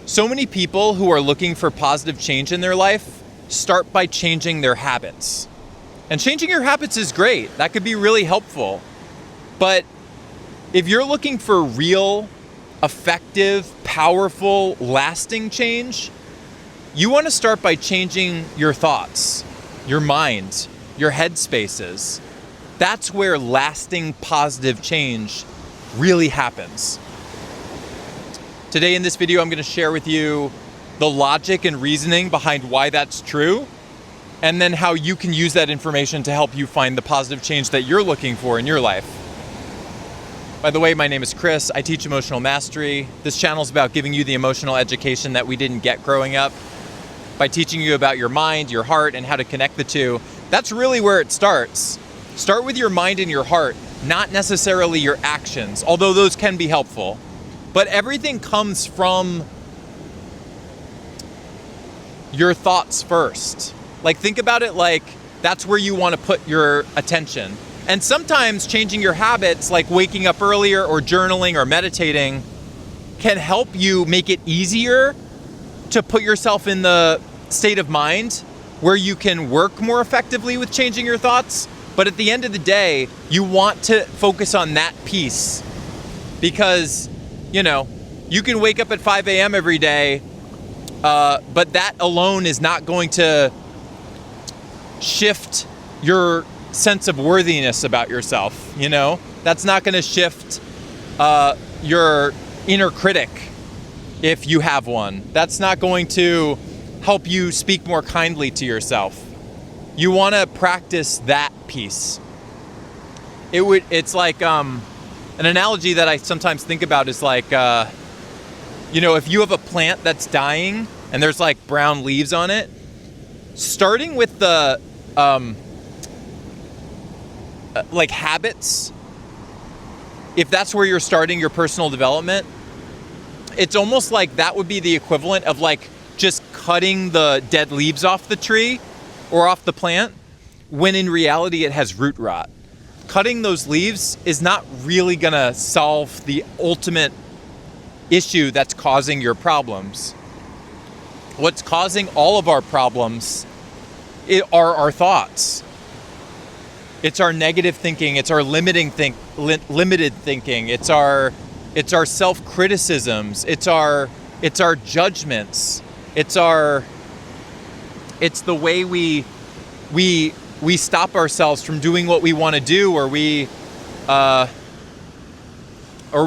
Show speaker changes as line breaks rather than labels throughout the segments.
So many people who are looking for positive change in their life start by changing their habits. And changing your habits is great. That could be really helpful. But if you're looking for real, effective, powerful, lasting change, you want to start by changing your thoughts, your mind, your headspaces. That's where lasting positive change really happens. Today in this video, I'm going to share with you the logic and reasoning behind why that's true, and then how you can use that information to help you find the positive change that you're looking for in your life. By the way, my name is Chris. I teach emotional mastery. This channel is about giving you the emotional education that we didn't get growing up by teaching you about your mind, your heart, and how to connect the two. That's really where it starts. Start with your mind and your heart, not necessarily your actions, although those can be helpful. But everything comes from your thoughts first. Like, think about it like that's where you want to put your attention. And sometimes changing your habits, like waking up earlier or journaling or meditating, can help you make it easier to put yourself in the state of mind where you can work more effectively with changing your thoughts. But at the end of the day, you want to focus on that piece because, you can wake up at 5 a.m. every day, but that alone is not going to shift your sense of worthiness about yourself. That's not going to shift your inner critic if you have one. That's not going to help you speak more kindly to yourself. You want to practice that piece. It's like an analogy that I sometimes think about is like, if you have a plant that's dying and there's like brown leaves on it, starting with the like habits, if that's where you're starting your personal development, it's almost like that would be the equivalent of like just cutting the dead leaves off the tree or off the plant, when in reality it has root rot. Cutting those leaves is not really gonna solve the ultimate issue that's causing your problems. What's causing all of our problems are our thoughts. It's our negative thinking, it's our limited thinking, it's our self-criticisms, it's our judgments, it's the way we stop ourselves from doing what we want to do, or we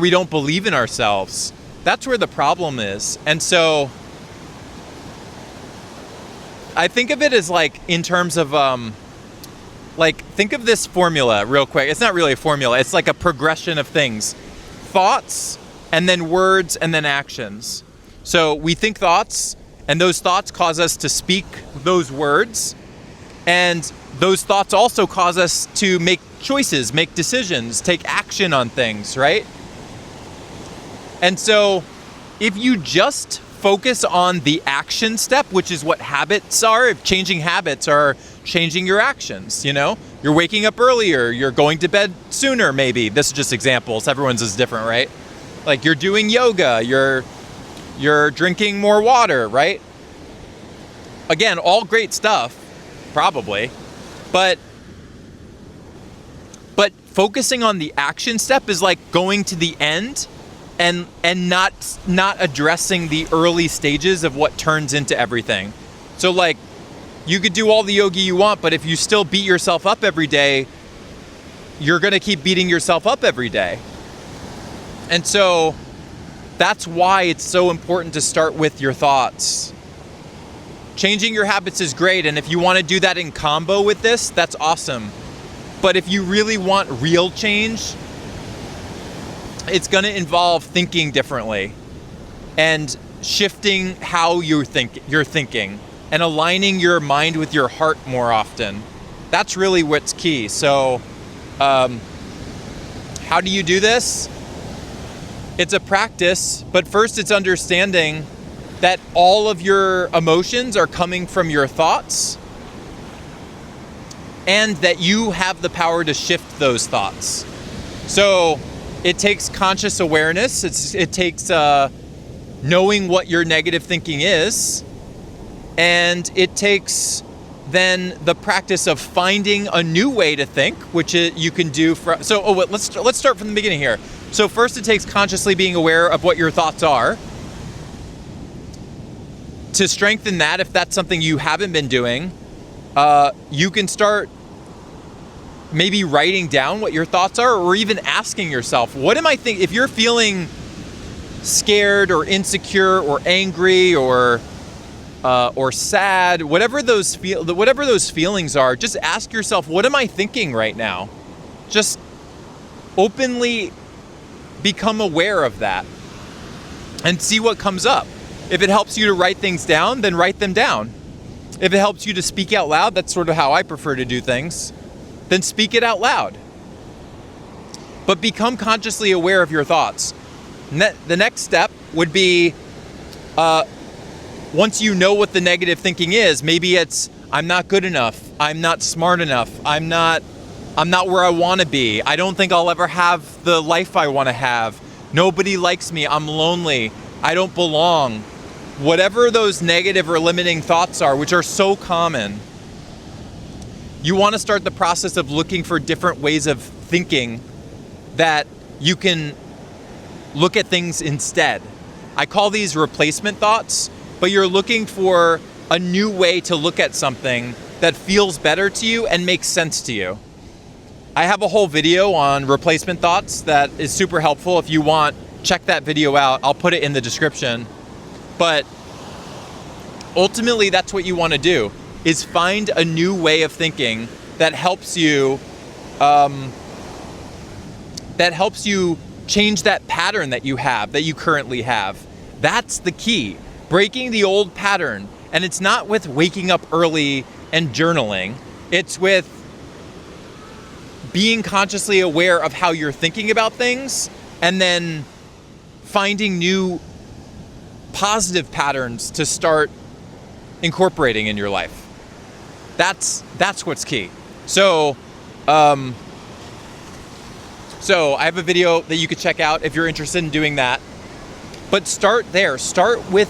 don't believe in ourselves. That's where the problem is. And so I think of it as like in terms of think of this formula real quick. It's not really a formula. It's like a progression of things. Thoughts, and then words, and then actions. So we think thoughts, and those thoughts cause us to speak those words. And those thoughts also cause us to make choices, make decisions, take action on things, right? And so if you just focus on the action step, which is what habits are, if changing habits are changing your actions, you're waking up earlier, you're going to bed sooner, maybe. This is just examples. Everyone's is different, right? Like you're doing yoga, you're drinking more water, right? Again, all great stuff, probably, but focusing on the action step is like going to the end and not addressing the early stages of what turns into everything. So like, you could do all the yoga you want, but if you still beat yourself up every day, you're gonna keep beating yourself up every day. And so that's why it's so important to start with your thoughts. Changing your habits is great, and if you want to do that in combo with this, that's awesome. But if you really want real change, it's going to involve thinking differently and shifting how you're thinking and aligning your mind with your heart more often. That's really what's key. So how do you do this? It's a practice, but first it's understanding that all of your emotions are coming from your thoughts, and that you have the power to shift those thoughts. So it takes conscious awareness. It takes knowing what your negative thinking is, and it takes then the practice of finding a new way to think, which you can do. Let's start from the beginning here. So first, it takes consciously being aware of what your thoughts are. To strengthen that, if that's something you haven't been doing, you can start maybe writing down what your thoughts are, or even asking yourself, what am I thinking? If you're feeling scared or insecure or angry or sad, whatever those feelings are, just ask yourself, what am I thinking right now? Just openly become aware of that and see what comes up. If it helps you to write things down, then write them down. If it helps you to speak out loud, that's sort of how I prefer to do things, then speak it out loud. But become consciously aware of your thoughts. The next step would be, once you know what the negative thinking is, maybe it's, I'm not good enough, I'm not smart enough, I'm not where I want to be, I don't think I'll ever have the life I want to have, nobody likes me, I'm lonely, I don't belong. Whatever those negative or limiting thoughts are, which are so common, you want to start the process of looking for different ways of thinking that you can look at things instead. I call these replacement thoughts, but you're looking for a new way to look at something that feels better to you and makes sense to you. I have a whole video on replacement thoughts that is super helpful. If you want, check that video out. I'll put it in the description. But ultimately, that's what you want to do, is find a new way of thinking that helps you change that pattern that you currently have. That's the key. Breaking the old pattern. And it's not with waking up early and journaling. It's with being consciously aware of how you're thinking about things and then finding new positive patterns to start incorporating in your life. That's what's key. So I have a video that you could check out if you're interested in doing that. But start there. Start with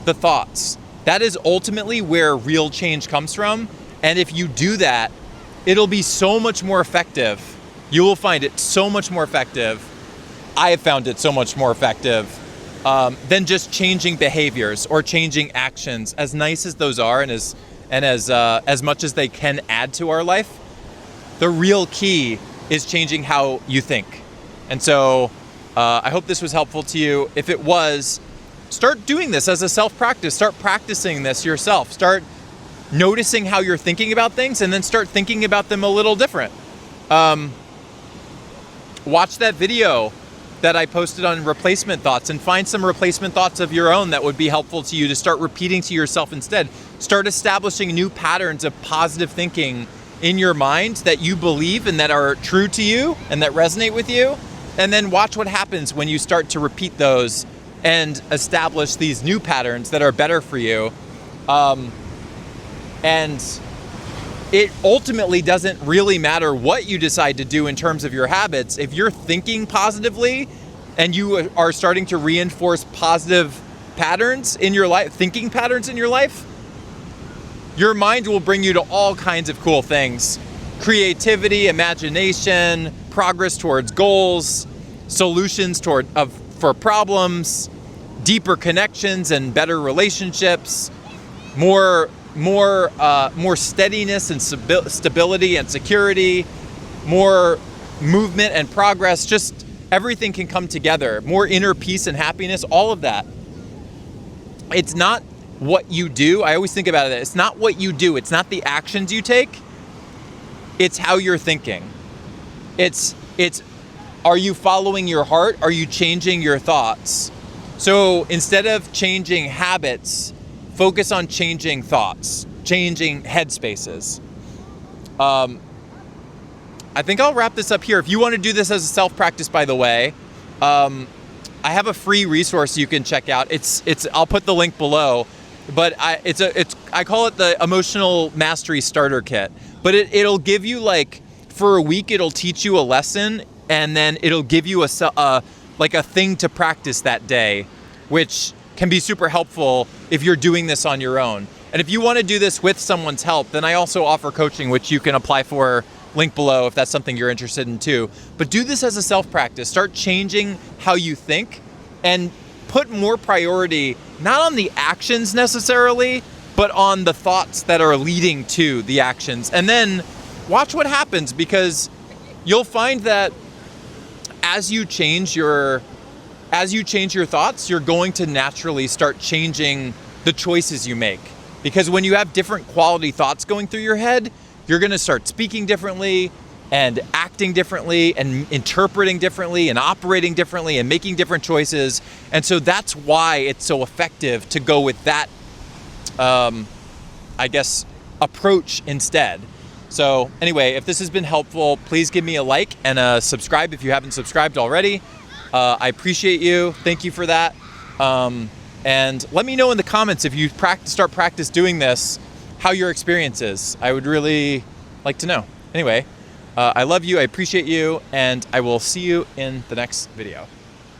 the thoughts. That is ultimately where real change comes from. And if you do that, it'll be so much more effective. You will find it so much more effective. I have found it so much more effective than just changing behaviors or changing actions, as nice as those are and as much as they can add to our life. The real key is changing how you think. And so I hope this was helpful to you. If it was, start doing this as a self-practice. Start practicing this yourself. Start noticing how you're thinking about things and then start thinking about them a little different. Watch that video that I posted on replacement thoughts and find some replacement thoughts of your own that would be helpful to you to start repeating to yourself instead. Start establishing new patterns of positive thinking in your mind that you believe and that are true to you and that resonate with you. And then watch what happens when you start to repeat those and establish these new patterns that are better for you. And it ultimately doesn't really matter what you decide to do in terms of your habits. If you're thinking positively and you are starting to reinforce positive patterns in your life, thinking patterns in your life, your mind will bring you to all kinds of cool things. Creativity, imagination, progress towards goals, solutions for problems, deeper connections and better relationships, more steadiness and stability and security, more movement and progress. Just everything can come together. More inner peace and happiness, all of that. It's not what you do. I always think about it. It's not what you do. It's not the actions you take. It's how you're thinking. It's are you following your heart? Are you changing your thoughts? So instead of changing habits, focus on changing thoughts, changing headspaces. I think I'll wrap this up here. If you want to do this as a self-practice, by the way, I have a free resource you can check out. I'll put the link below, but I call it the Emotional Mastery Starter Kit. But it'll give you, like, for a week, it'll teach you a lesson, and then it'll give you a thing to practice that day, which can be super helpful if you're doing this on your own. And if you want to do this with someone's help, then I also offer coaching, which you can apply for, link below if that's something you're interested in too. But do this as a self-practice. Start changing how you think and put more priority, not on the actions necessarily, but on the thoughts that are leading to the actions. And then watch what happens, because you'll find that as you change your thoughts, you're going to naturally start changing the choices you make. Because when you have different quality thoughts going through your head, you're going to start speaking differently and acting differently and interpreting differently and operating differently and making different choices. And so that's why it's so effective to go with that, approach instead. So anyway, if this has been helpful, please give me a like and a subscribe if you haven't subscribed already. I appreciate you. Thank you for that. And let me know in the comments if you start practice doing this, how your experience is. I would really like to know. Anyway, I love you, I appreciate you, and I will see you in the next video.